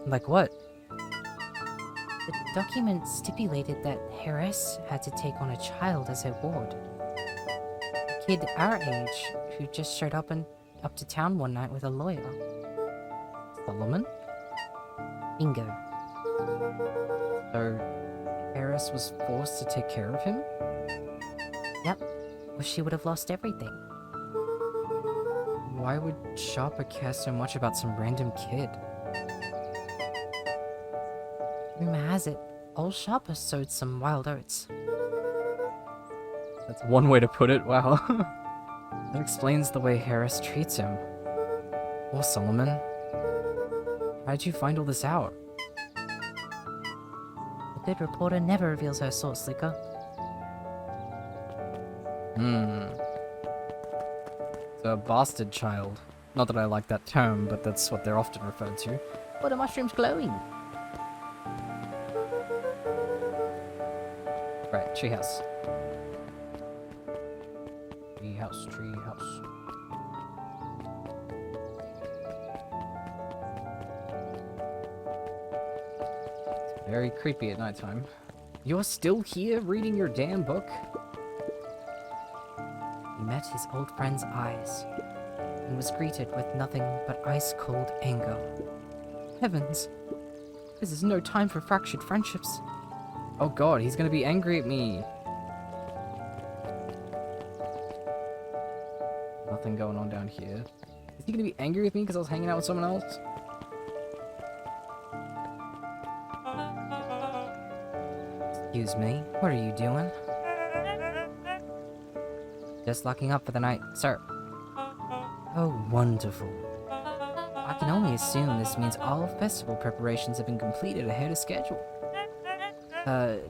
Speaker 1: Like what?
Speaker 3: The document stipulated that 𝓆𝐻𝐿 had to take on a child as her ward. A kid our age who just showed up to town one night with a lawyer.
Speaker 1: Solomon?
Speaker 3: Bingo.
Speaker 1: So, 𝓆𝐻𝐿 was forced to take care of him?
Speaker 3: Yep, or she would have lost everything.
Speaker 1: Why would Sharper care so much about some random kid?
Speaker 3: Rumor has it, old Sharper sowed some wild oats.
Speaker 1: That's one way to put it, wow. That explains the way 𝓆𝐻𝐿 treats him. Or Solomon. How did you find all this out?
Speaker 3: A good reporter never reveals her source, Slicker.
Speaker 1: A bastard child. Not that I like that term, but that's what they're often referred to.
Speaker 3: What are mushrooms glowing?
Speaker 1: Right, treehouse. Treehouse. It's very creepy at nighttime. You're still here reading your damn book?
Speaker 3: He met his old friend's eyes, and was greeted with nothing but ice-cold anger.
Speaker 1: Heavens! This is no time for fractured friendships. Oh god, he's gonna be angry at me. Nothing going on down here. Is he gonna be angry with me because I was hanging out with someone else?
Speaker 3: Excuse me, what are you doing? Just locking up for the night, sir. Oh, wonderful. I can only assume this means all festival preparations have been completed ahead of schedule.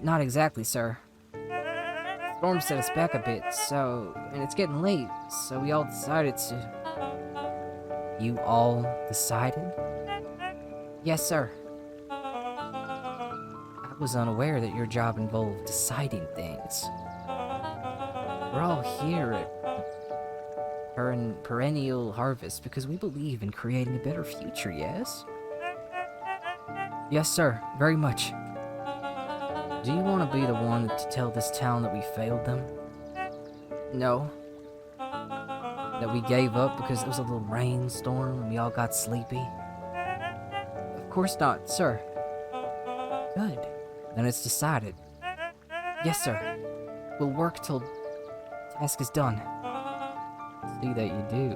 Speaker 3: Not exactly, sir. Storm set us back a bit, and it's getting late, so we all decided to... You all decided? Yes, sir. I was unaware that your job involved deciding things. We're all here at Perennial Harvest because we believe in creating a better future, yes? Yes, sir, very much. Do you want to be the one to tell this town that we failed them? No. That we gave up because there was a little rainstorm and we all got sleepy? Of course not, sir. Good. Then it's decided. Yes, sir. We'll work till task is done. See that you do.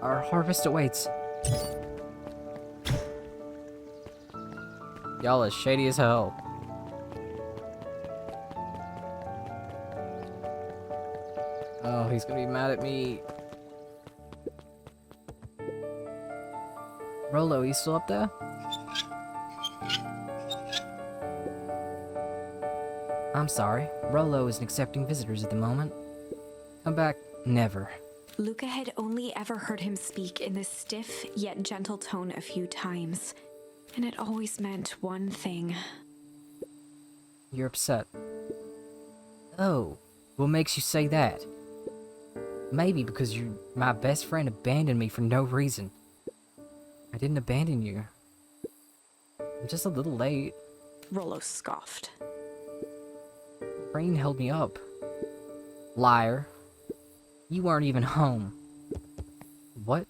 Speaker 3: Our harvest awaits. Y'all is shady as hell. Oh, he's gonna be mad at me. Rolo, you still up there? I'm sorry. Rolo isn't accepting visitors at the moment. Come back. Never.
Speaker 2: Luca had only ever heard him speak in this stiff yet gentle tone a few times, and it always meant one thing.
Speaker 1: You're upset. Oh, what makes you say that? Maybe because my best friend abandoned me for no reason. I didn't abandon you. I'm just a little late.
Speaker 2: Rolo scoffed.
Speaker 1: Rain held me up. Liar. You weren't even home. What?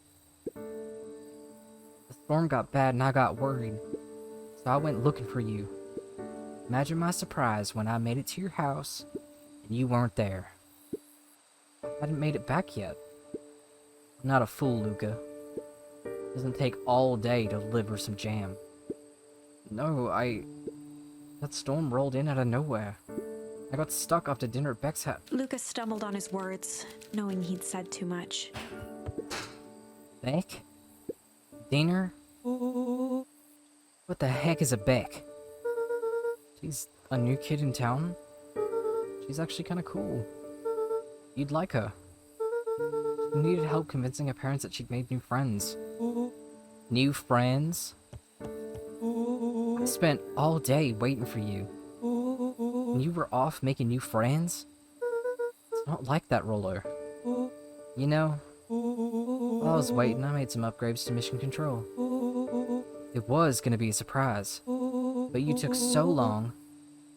Speaker 1: The storm got bad and I got worried, so I went looking for you. Imagine my surprise when I made it to your house and you weren't there. I hadn't made it back yet. I'm not a fool, Luca. It doesn't take all day to deliver some jam. No, that storm rolled in out of nowhere. I got stuck after dinner at Beck's house.
Speaker 2: Luca stumbled on his words, knowing he'd said too much.
Speaker 1: Beck? Diener? What the heck is a Beck? She's a new kid in town? She's actually kind of cool. You'd like her. She needed help convincing her parents that she'd made new friends. New friends? I spent all day waiting for you. And you were off making new friends? It's not like that, Rollo. You know, while I was waiting, I made some upgrades to mission control. It was gonna be a surprise, but you took so long,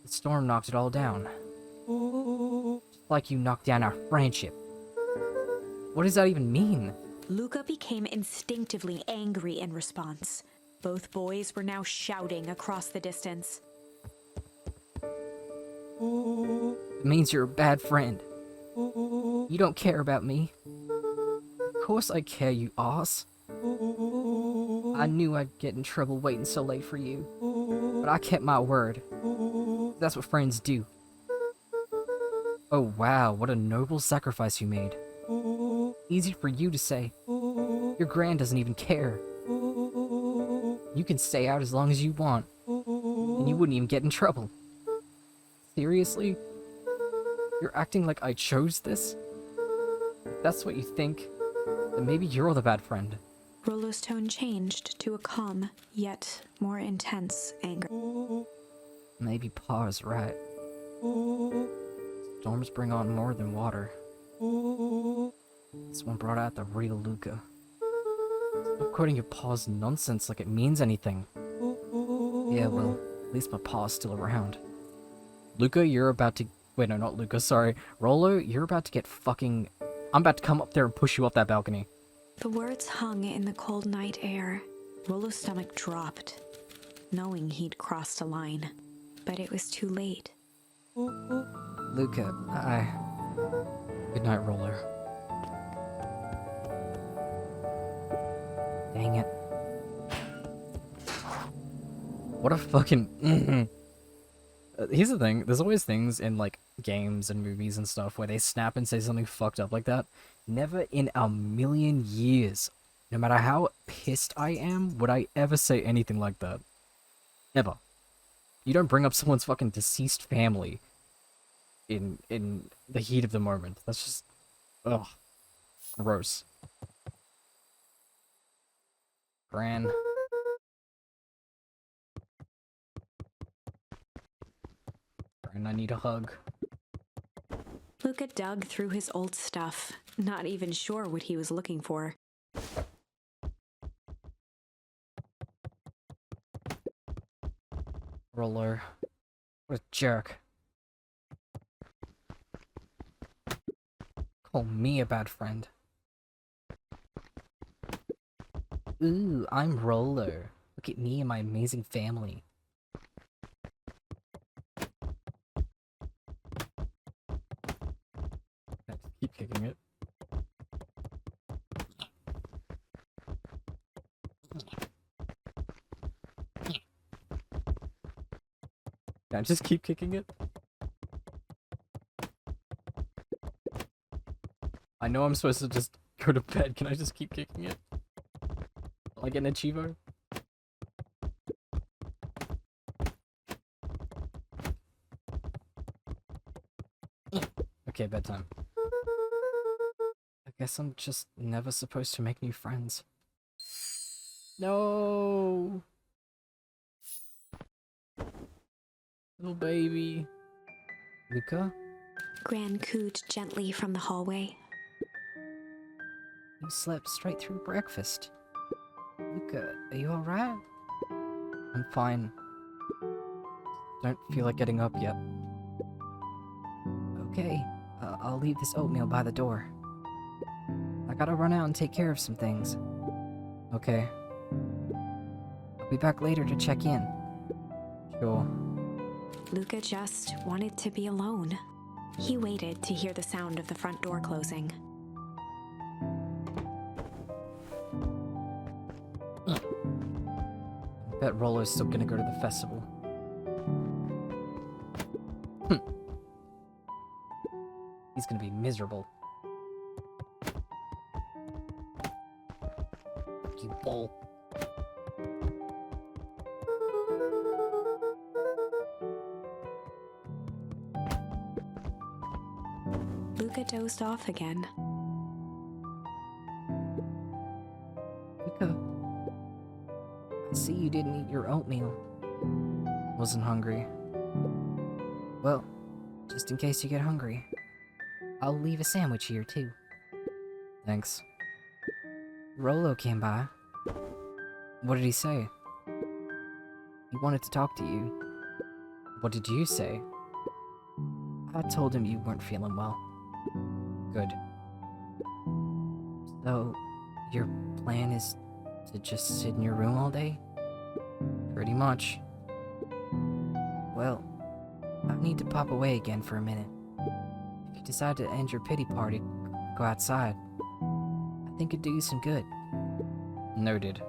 Speaker 1: the storm knocked it all down. Just like you knocked down our friendship. What does that even mean?
Speaker 2: Luca became instinctively angry in response. Both boys were now shouting across the distance.
Speaker 1: It means you're a bad friend. You don't care about me. Of course I care, you ass. I knew I'd get in trouble waiting so late for you, but I kept my word. That's what friends do. Oh wow, what a noble sacrifice you made. Easy for you to say. Your gran doesn't even care. You can stay out as long as you want, and you wouldn't even get in trouble. Seriously? You're acting like I chose this? If that's what you think, then maybe you're the bad friend.
Speaker 2: Rollo's tone changed to a calm, yet more intense anger.
Speaker 1: Maybe Pa is right. Storms bring on more than water. This one brought out the real Luca. Stop quoting your Pa's nonsense like it means anything. Yeah, well, at least my Pa's still around. Luca, you're about to... Wait, no, not Luca, sorry. Rollo, you're about to get fucking... I'm about to come up there and push you off that balcony.
Speaker 2: The words hung in the cold night air. Rollo's stomach dropped, knowing he'd crossed a line. But it was too late.
Speaker 1: Luca, Good night, Rollo. Dang it. What a fucking... Here's the thing, there's always things in, like, games and movies and stuff where they snap and say something fucked up like that. Never in a million years, no matter how pissed I am, would I ever say anything like that. Ever. You don't bring up someone's fucking deceased family in the heat of the moment. That's just... ugh. Gross. Gran. And I need a hug.
Speaker 2: Luca dug through his old stuff, not even sure what he was looking for.
Speaker 1: Rollo. What a jerk. Call me a bad friend. Ooh, I'm Rollo. Look at me and my amazing family. I just keep kicking it. Can I just keep kicking it? I know I'm supposed to just go to bed. Can I just keep kicking it? Like an achievo? Okay, bedtime. I guess I'm just never supposed to make new friends. No! Little baby. Luca?
Speaker 2: Gran cooed gently from the hallway.
Speaker 1: You slept straight through breakfast. Luca, are you alright? I'm fine. Don't feel like getting up yet. Okay, I'll leave this oatmeal by the door. I gotta run out and take care of some things. Okay. I'll be back later to check in. Sure.
Speaker 2: Luca just wanted to be alone. He waited to hear the sound of the front door closing.
Speaker 1: I bet Rollo's still gonna go to the festival. He's gonna be miserable. You bull.
Speaker 2: Luca dozed off again.
Speaker 3: Luca, I see you didn't eat your oatmeal.
Speaker 1: Wasn't hungry.
Speaker 3: Well, just in case you get hungry, I'll leave a sandwich here too.
Speaker 1: Thanks.
Speaker 3: Rolo came by.
Speaker 1: What did he say?
Speaker 3: He wanted to talk to you.
Speaker 1: What did you say?
Speaker 3: I told him you weren't feeling well.
Speaker 1: Good.
Speaker 3: So, your plan is to just sit in your room all day?
Speaker 1: Pretty much.
Speaker 3: Well, I need to pop away again for a minute. If you decide to end your pity party, go outside. I think it'd do you some good.
Speaker 1: Noted.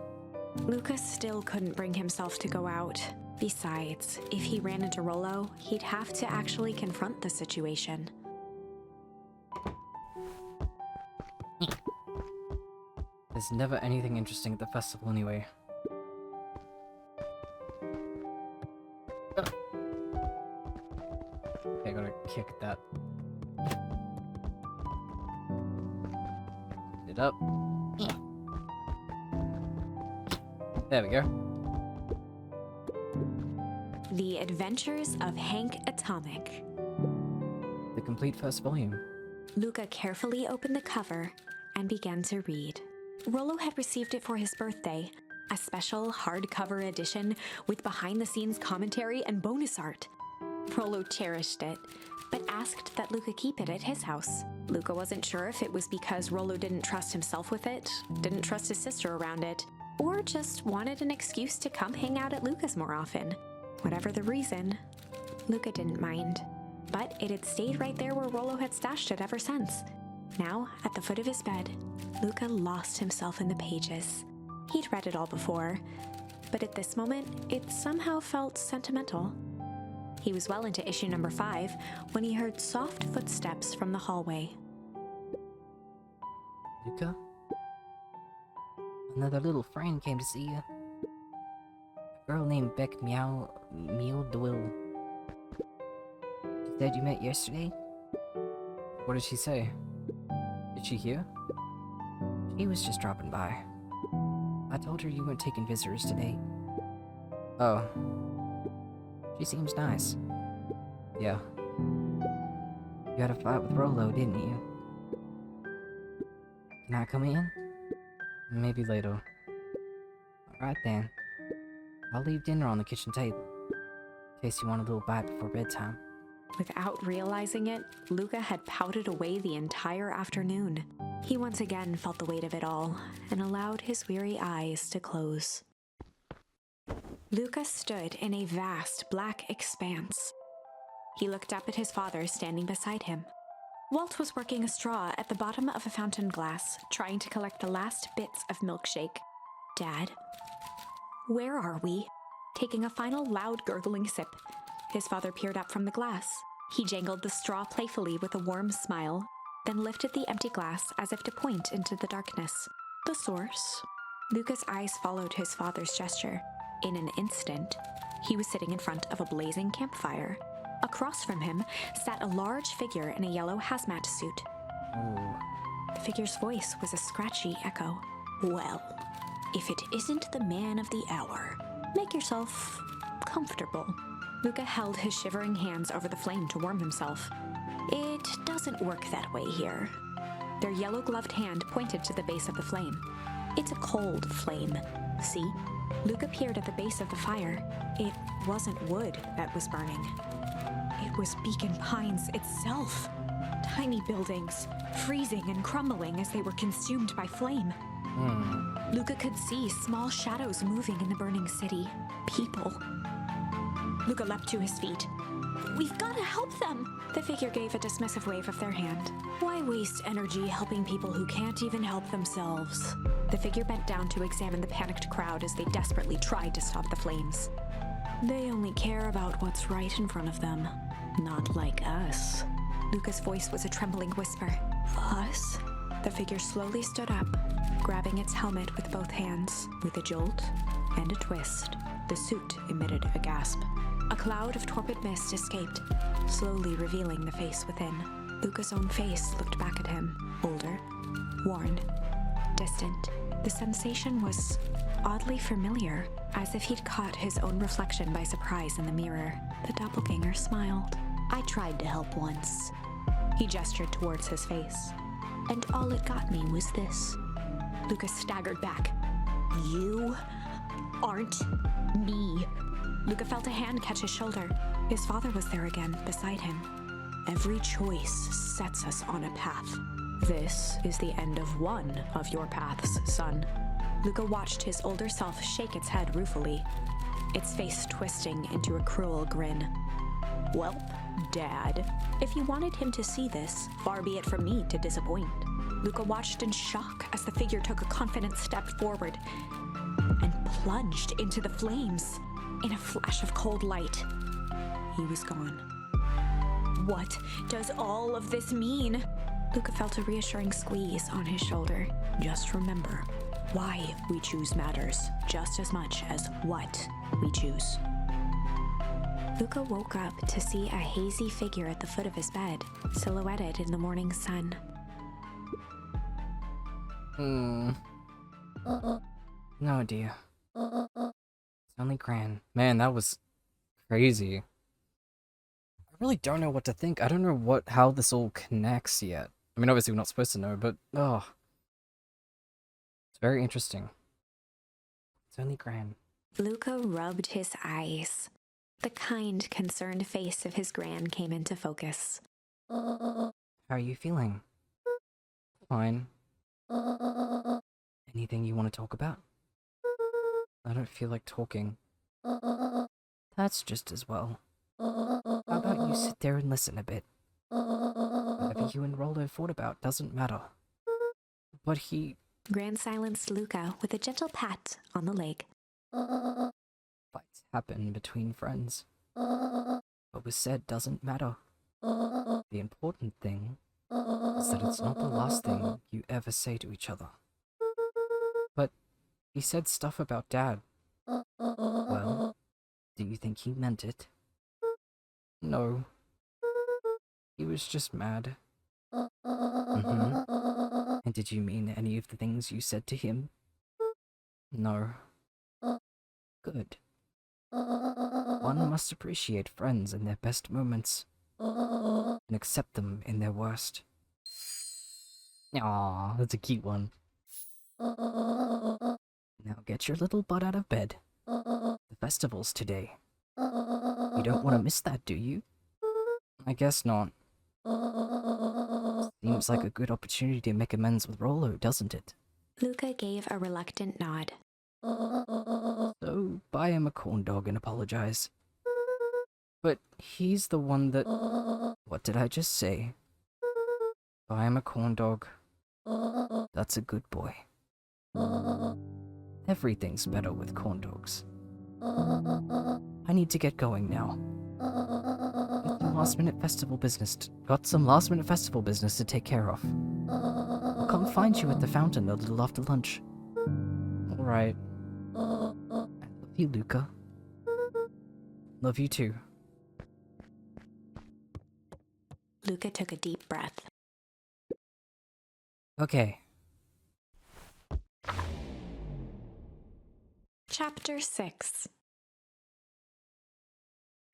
Speaker 2: Luca still couldn't bring himself to go out. Besides, if he ran into Rolo, he'd have to actually confront the situation.
Speaker 1: There's never anything interesting at the festival anyway. Okay, I gotta kick that. Get it up. There we go.
Speaker 2: The Adventures of 𝐻𝐄
Speaker 1: The complete first volume.
Speaker 2: Luca carefully opened the cover and began to read. Rolo had received it for his birthday, a special hardcover edition with behind-the-scenes commentary and bonus art. Rolo cherished it, but asked that Luca keep it at his house. Luca wasn't sure if it was because Rolo didn't trust himself with it, didn't trust his sister around it, or just wanted an excuse to come hang out at Luca's more often. Whatever the reason, Luca didn't mind. But it had stayed right there where Rolo had stashed it ever since. Now, at the foot of his bed, Luca lost himself in the pages. He'd read it all before, but at this moment, it somehow felt sentimental. He was well into issue number 5 when he heard soft footsteps from the hallway.
Speaker 3: Luca? Another little friend came to see you. A girl named 𝐵𝐻𝐿. She said you met yesterday?
Speaker 1: What did she say? Is she here?
Speaker 3: She was just dropping by. I told her you weren't taking visitors today.
Speaker 1: Oh,
Speaker 3: She seems nice.
Speaker 1: yeah.
Speaker 3: You had a fight with Rolo, didn't you? Can I come in?
Speaker 1: Maybe later.
Speaker 3: Alright then. I'll leave dinner on the kitchen table, in case you want a little bite before bedtime.
Speaker 2: Without realizing it, Luca had pouted away the entire afternoon. He once again felt the weight of it all and allowed his weary eyes to close. Luca stood in a vast black expanse. He looked up at his father standing beside him. Walt was working a straw at the bottom of a fountain glass, trying to collect the last bits of milkshake. Dad? Where are we? Taking a final loud gurgling sip, his father peered up from the glass. He jangled the straw playfully with a warm smile, then lifted the empty glass as if to point into the darkness. The source? Luca's eyes followed his father's gesture. In an instant, he was sitting in front of a blazing campfire. Across from him sat a large figure in a yellow hazmat suit.
Speaker 1: Oh,
Speaker 2: The figure's voice was a scratchy echo. Well, if it isn't the man of the hour, make yourself comfortable. Luca held his shivering hands over the flame to warm himself. It doesn't work that way here. Their yellow-gloved hand pointed to the base of the flame. It's a cold flame. See? Luca peered at the base of the fire. It wasn't wood that was burning. It was Beacon Pines itself. Tiny buildings, freezing and crumbling as they were consumed by flame. Luca could see small shadows moving in the burning city. People. Luca leapt to his feet. We've got to help them! The figure gave a dismissive wave of their hand. Why waste energy helping people who can't even help themselves? The figure bent down to examine the panicked crowd as they desperately tried to stop the flames. They only care about what's right in front of them. Not like us. Luca's voice was a trembling whisper. Us? The figure slowly stood up, grabbing its helmet with both hands. With a jolt and a twist, the suit emitted a gasp. A cloud of torpid mist escaped, slowly revealing the face within. Luca's own face looked back at him, older, worn, distant. The sensation was oddly familiar, as if he'd caught his own reflection by surprise in the mirror. The doppelganger smiled.
Speaker 4: I tried to help once.
Speaker 2: He gestured towards his face.
Speaker 4: And all it got me was this.
Speaker 2: Luca staggered back.
Speaker 4: You aren't me.
Speaker 2: Luca felt a hand catch his shoulder. His father was there again, beside him.
Speaker 4: Every choice sets us on a path.
Speaker 2: This is the end of one of your paths, son. Luca watched his older self shake its head ruefully, its face twisting into a cruel grin.
Speaker 4: Well, Dad, if you wanted him to see this, far be it from me to disappoint.
Speaker 2: Luca watched in shock as the figure took a confident step forward and plunged into the flames. In a flash of cold light, he was gone. What does all of this mean? Luca felt a reassuring squeeze on his shoulder.
Speaker 4: Just remember, why we choose matters just as much as what we choose.
Speaker 2: Luca woke up to see a hazy figure at the foot of his bed, silhouetted in the morning sun.
Speaker 1: No, dear. It's only Gran. Man, that was crazy. I really don't know what to think. I don't know how this all connects yet. I mean, obviously we're not supposed to know, but oh. It's very interesting. It's only Gran.
Speaker 2: Luca rubbed his eyes. The kind, concerned face of his Gran came into focus.
Speaker 1: How are you feeling? Fine. Anything you want to talk about? I don't feel like talking. That's just as well. How about you sit there and listen a bit? Whatever you and Rollo thought about doesn't matter. But he...
Speaker 2: Gran silenced Luca with a gentle pat on the leg.
Speaker 1: Fights happen between friends. What was said doesn't matter. The important thing is that it's not the last thing you ever say to each other. But he said stuff about Dad. Well, do you think he meant it? No. He was just mad. And did you mean any of the things you said to him? No. Good. One must appreciate friends in their best moments and accept them in their worst. Aww, that's a cute one. Now get your little butt out of bed. The festival's today. You don't want to miss that, do you? I guess not. Seems like a good opportunity to make amends with Rollo, doesn't it?
Speaker 2: Luca gave a reluctant nod.
Speaker 1: So, buy him a corn dog and apologize. But he's the one that... What did I just say? Buy him a corn dog. That's a good boy. Everything's better with corn dogs. I need to get going now. Got some last minute festival business to take care of. I'll come find you at the fountain a little after lunch. Alright. I love you, Luca. Love you too.
Speaker 2: Luca took a deep breath.
Speaker 1: Okay.
Speaker 2: Chapter 6.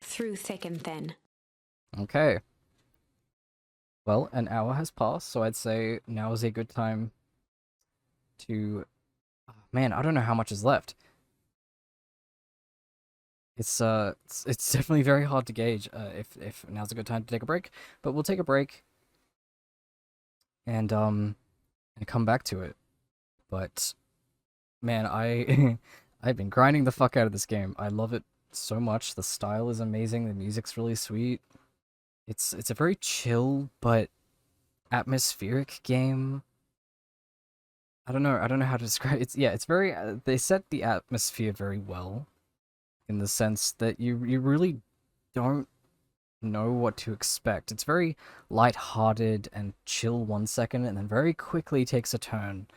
Speaker 2: Through thick and thin.
Speaker 1: Okay. Well, an hour has passed, so I'd say now is a good time to... Man, I don't know how much is left. It's definitely very hard to gauge if now's a good time to take a break, but we'll take a break and come back to it. But man, I've been grinding the fuck out of this game. I love it so much. The style is amazing. The music's really sweet. It's a very chill but atmospheric game. I don't know how to describe it. It's very they set the atmosphere very well in the sense that you really don't know what to expect. It's very light-hearted and chill 1 second and then very quickly takes a turn.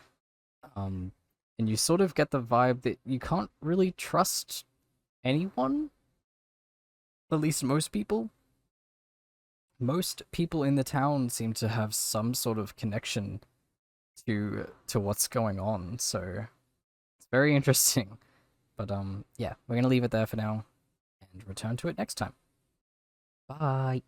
Speaker 1: And you sort of get the vibe that you can't really trust anyone, at least most people. most people in the town seem to have some sort of connection to what's going on, so it's very interesting. But yeah, we're gonna leave it there for now and return to it next time.
Speaker 3: Bye.